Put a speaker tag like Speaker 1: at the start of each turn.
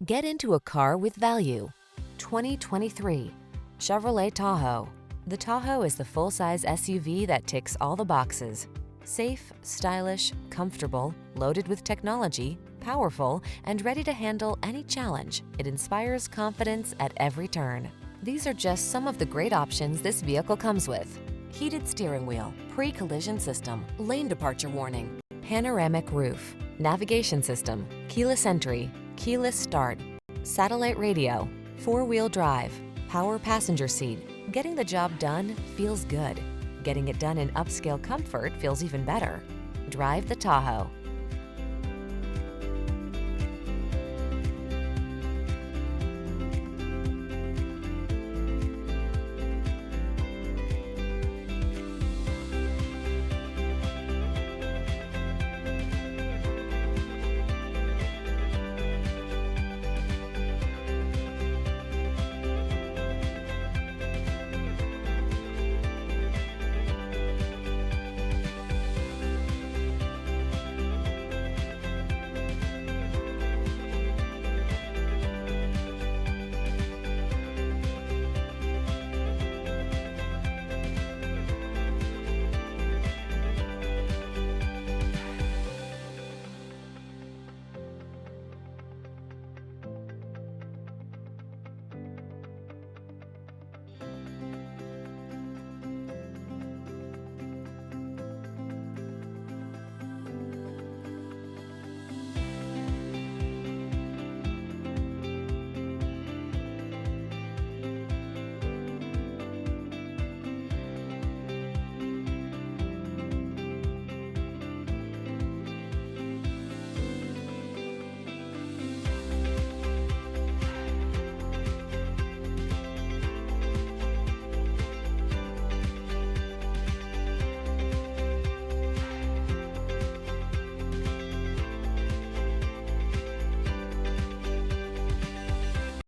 Speaker 1: Get into a car with value. 2023 Chevrolet Tahoe. The Tahoe is the full-size SUV that ticks all the boxes. Safe, stylish, comfortable, loaded with technology, powerful, and ready to handle any challenge, it inspires confidence at every turn. These are just some of the great options this vehicle comes with: heated steering wheel, pre-collision system, lane departure warning, panoramic roof, navigation system, keyless entry, keyless start, satellite radio, four-wheel drive, power passenger seat. Getting the job done feels good. Getting it done in upscale comfort feels even better. Drive the Tahoe.